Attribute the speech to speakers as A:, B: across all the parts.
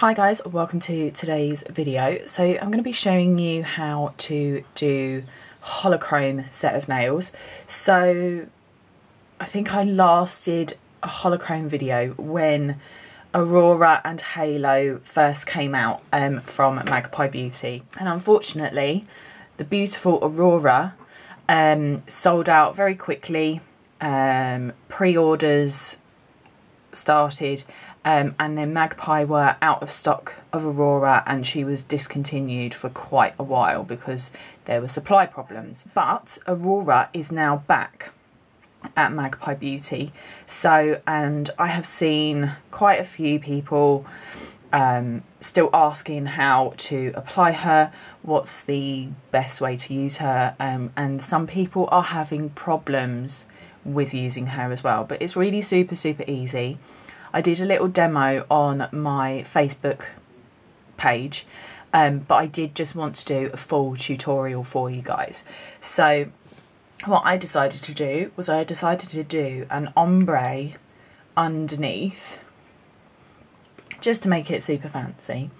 A: Hi guys, welcome to today's video. So I'm going to be showing you how to do holochrome set of nails. So I think I last did a holochrome video when Aurora and Halo first came out from Magpie Beauty, and unfortunately the beautiful Aurora sold out very quickly. Pre-orders started and then Magpie were out of stock of Aurora and she was discontinued for quite a while because there were supply problems. But Aurora is now back at Magpie Beauty, and I have seen quite a few people still asking how to apply her, what's the best way to use her, and some people are having problems with using her as well, but it's really super easy. I did a little demo on my Facebook page, but I did just want to do a full tutorial for you guys. So what I decided to do was I decided to do an ombre underneath, just to make it super fancy.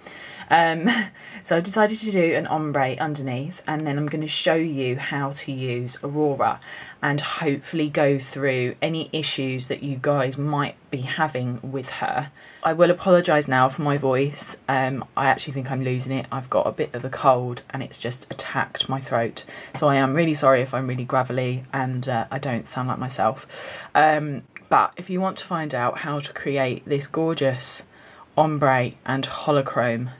A: So I decided to do an ombre underneath, and then I'm going to show you how to use Aurora and hopefully go through any issues that you guys might be having with her. I will apologise now for my voice. I actually think I'm losing it. I've got a bit of a cold and it's just attacked my throat. So I am really sorry if I'm really gravelly and I don't sound like myself. But if you want to find out how to create this gorgeous ombre and holochrome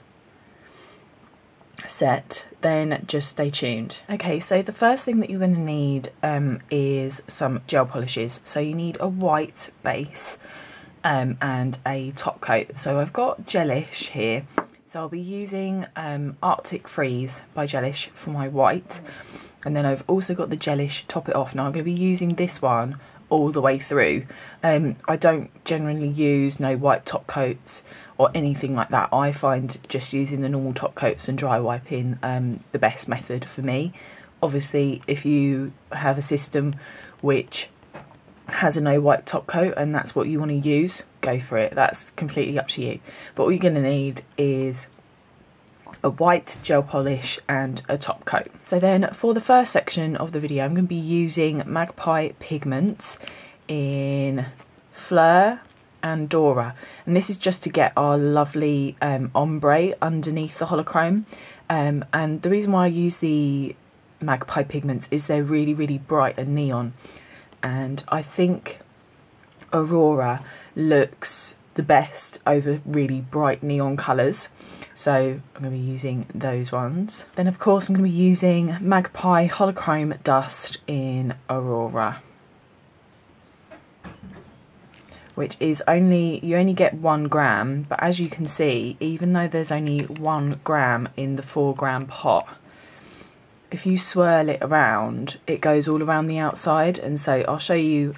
A: set, then just stay tuned. Okay, so the first thing that you're going to need is some gel polishes. So you need a white base and a top coat. So I've got Gelish here, so I'll be using Arctic Freeze by Gelish for my white, and then I've also got the Gelish Top It Off. Now I'm going to be using this one all the way through. I don't generally use no white top coats or anything like that. I find just using the normal top coats and dry wiping the best method for me. Obviously if you have a system which has a no white top coat and that's what you want to use, go for it, that's completely up to you. But what you're going to need is a white gel polish and a top coat. So then for the first section of the video I'm going to be using Magpie Pigments in Fleur and Dora, and this is just to get our lovely ombre underneath the holochrome, and the reason why I use the Magpie pigments is they're really bright and neon, and I think Aurora looks the best over really bright neon colours, so I'm going to be using those ones. Then of course I'm going to be using Magpie Holochrome Dust in Aurora, which is you only get 1 gram, but as you can see, even though there's only 1 gram in the 4 gram pot, if you swirl it around, it goes all around the outside. And so I'll show you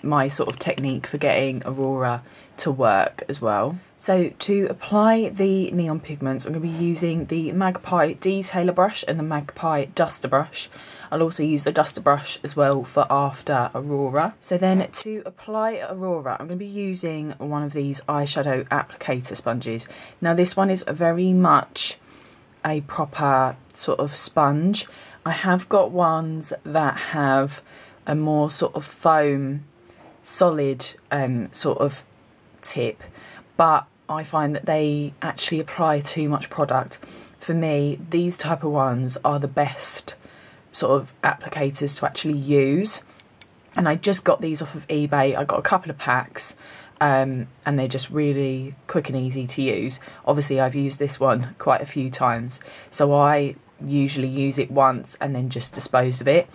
A: my sort of technique for getting Aurora to work as well. So to apply the neon pigments, I'm going to be using the Magpie Detailer brush and the Magpie Duster brush. I'll also use the duster brush as well for after Aurora. So then to apply Aurora, I'm going to be using one of these eyeshadow applicator sponges. Now this one is very much a proper sort of sponge. I have got ones that have a more sort of foam, solid sort of tip, but I find that they actually apply too much product. For me, these type of ones are the best sort of applicators to actually use, and I just got these off of eBay. I got a couple of packs and they're just really quick and easy to use. Obviously I've used this one quite a few times, so I usually use it once and then just dispose of it,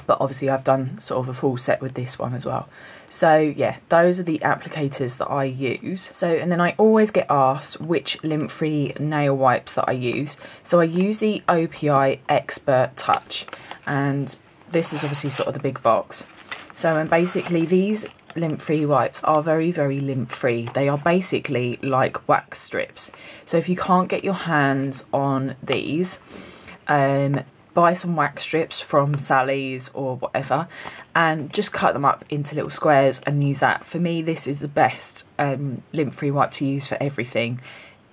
A: but obviously I've done sort of a full set with this one as well. So yeah, those are the applicators that I use. So, and then I always get asked which lint-free nail wipes that I use. So I use the OPI Expert Touch, and this is obviously sort of the big box. So, and basically these lint-free wipes are very lint-free. They are basically like wax strips. So if you can't get your hands on these, buy some wax strips from Sally's or whatever and just cut them up into little squares and use that. For me, this is the best lint-free wipe to use for everything,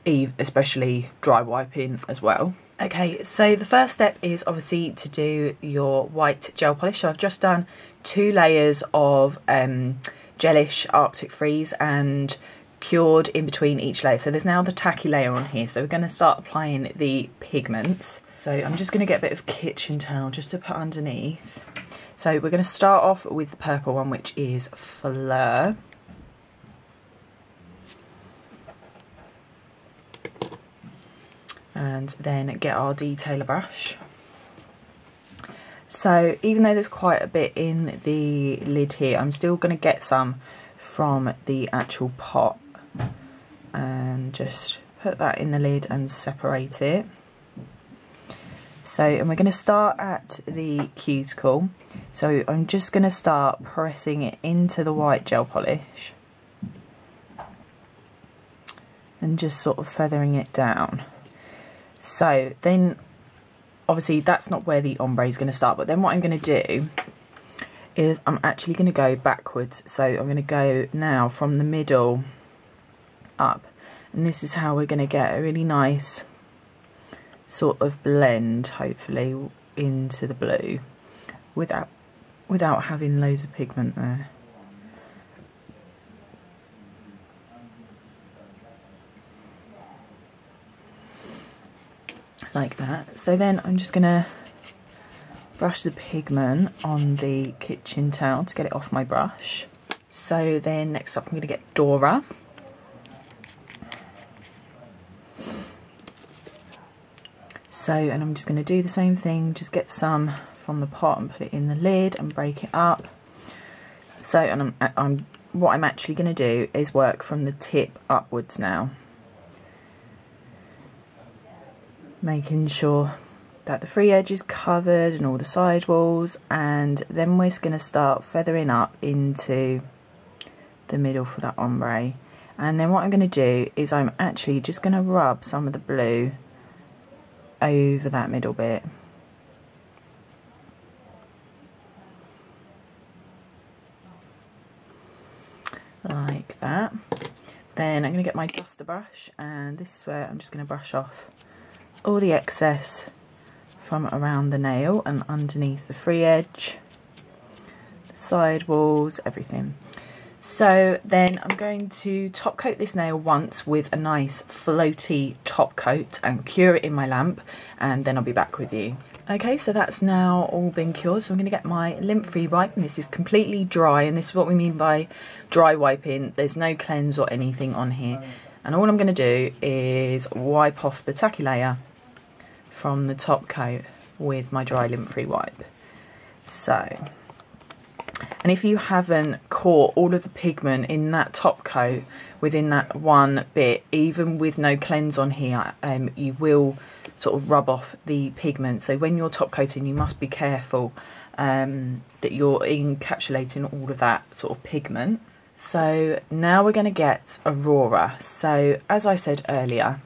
A: especially dry wiping as well. Okay, so the first step is obviously to do your white gel polish. So I've just done 2 layers of gelish Arctic Freeze and cured in between each layer. So there's now the tacky layer on here. So we're going to start applying the pigments. So I'm just going to get a bit of kitchen towel just to put underneath. So we're going to start off with the purple one, which is Fleur. And then get our detailer brush. So even though there's quite a bit in the lid here, I'm still going to get some from the actual pot and just put that in the lid and separate it. So, and we're going to start at the cuticle. So I'm just going to start pressing it into the white gel polish and just sort of feathering it down. So then obviously that's not where the ombre is going to start, but then what I'm going to do is I'm actually going to go backwards. So I'm going to go now from the middle up, and this is how we're going to get a really nice sort of blend, hopefully, into the blue without having loads of pigment there. Like that. So then I'm just going to brush the pigment on the kitchen towel to get it off my brush. So then next up I'm going to get Dora. So, and I'm just going to do the same thing, just get some from the pot and put it in the lid and break it up. So, and what I'm actually going to do is work from the tip upwards now, making sure that the free edge is covered and all the side walls, and then we're going to start feathering up into the middle for that ombre. And then what I'm going to do is I'm actually just going to rub some of the blue over that middle bit. Like that. Then I'm going to get my duster brush, and this is where I'm just going to brush off all the excess from around the nail and underneath the free edge, the side walls, everything. So then I'm going to top coat this nail once with a nice floaty top coat and cure it in my lamp, and then I'll be back with you. Okay, so that's now all been cured, so I'm going to get my lint-free wipe, and this is completely dry, and this is what we mean by dry wiping. There's no cleanse or anything on here, and all I'm going to do is wipe off the tacky layer from the top coat with my dry lint-free wipe. So, and if you haven't caught all of the pigment in that top coat within that one bit, even with no cleanse on here, you will sort of rub off the pigment. So when you're top coating, you must be careful that you're encapsulating all of that sort of pigment. So now we're going to get Aurora. So as I said earlier,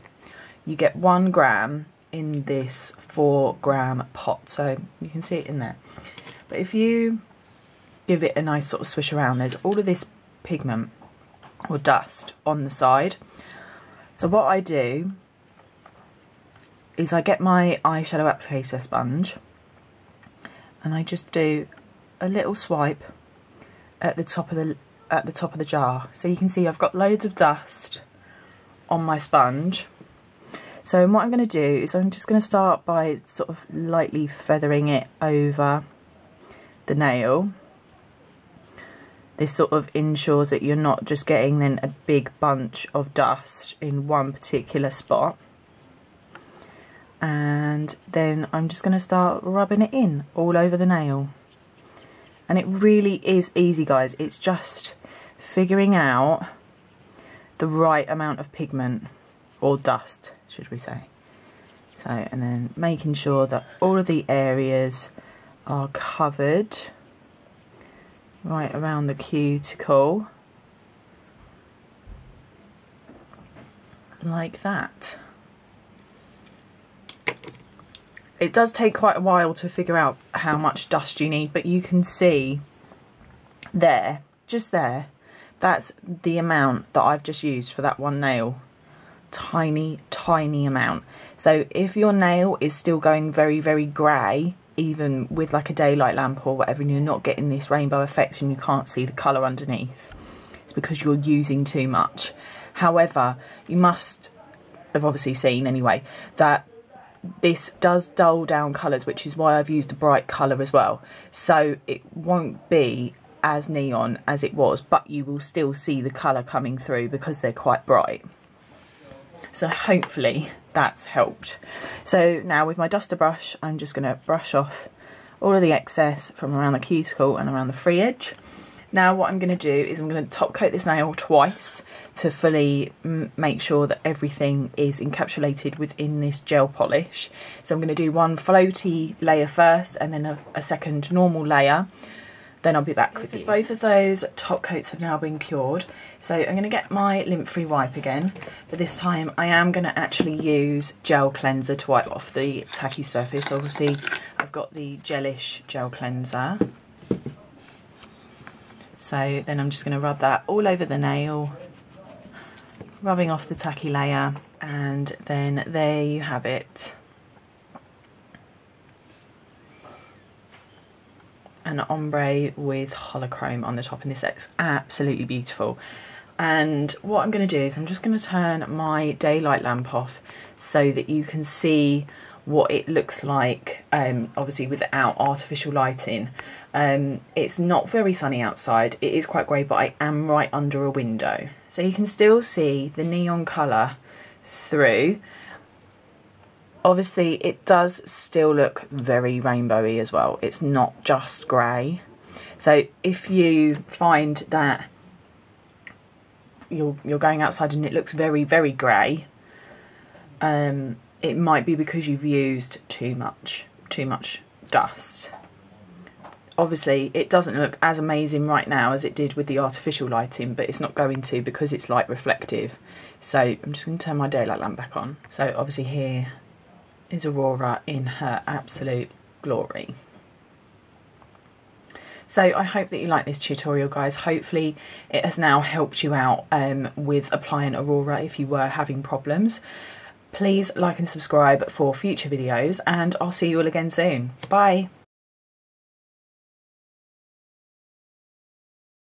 A: you get 1 gram in this 4 gram pot, so you can see it in there. But if you give it a nice sort of swish around, there's all of this pigment or dust on the side. So what I do is I get my eyeshadow applicator sponge and I just do a little swipe at the top of the jar. So you can see I've got loads of dust on my sponge. So what I'm going to do is I'm just going to start by sort of lightly feathering it over the nail. This sort of ensures that you're not just getting then a big bunch of dust in one particular spot. And then I'm just going to start rubbing it in all over the nail. And it really is easy, guys. It's just figuring out the right amount of pigment, or dust, should we say. So, and then making sure that all of the areas are covered right around the cuticle, like that. It does take quite a while to figure out how much dust you need, but you can see there, just there, that's the amount that I've just used for that one nail. Tiny, tiny amount. So if your nail is still going very, very grey, even with like a daylight lamp or whatever, and you're not getting this rainbow effect and you can't see the colour underneath, it's because you're using too much. However, you must have obviously seen anyway that this does dull down colours, which is why I've used a bright colour as well. So it won't be as neon as it was, but you will still see the colour coming through because they're quite bright. So hopefully that's helped. So now with my duster brush, I'm just going to brush off all of the excess from around the cuticle and around the free edge. Now what I'm going to do is I'm going to top coat this nail twice to fully make sure that everything is encapsulated within this gel polish. So I'm going to do one floaty layer first and then a second normal layer. Then I'll be back with you. Both of those top coats have now been cured. So I'm going to get my lint-free wipe again, but this time I am going to actually use gel cleanser to wipe off the tacky surface. Obviously I've got the gelish gel cleanser. So then I'm just going to rub that all over the nail, rubbing off the tacky layer, and then there you have it. An ombre with holochrome on the top, and this looks absolutely beautiful. And what I'm going to do is I'm just going to turn my daylight lamp off so that you can see what it looks like, obviously without artificial lighting. It's not very sunny outside, it is quite grey, but I am right under a window, so you can still see the neon colour through. Obviously it does still look very rainbowy as well, it's not just grey. So if you find that you're going outside and it looks very, very grey, it might be because you've used too much dust. Obviously it doesn't look as amazing right now as it did with the artificial lighting, but it's not going to because it's light reflective. So I'm just going to turn my daylight lamp back on. So obviously here is Aurora in her absolute glory. So I hope that you like this tutorial, guys. Hopefully it has now helped you out with applying Aurora if you were having problems. Please like and subscribe for future videos, and I'll see you all again soon. Bye.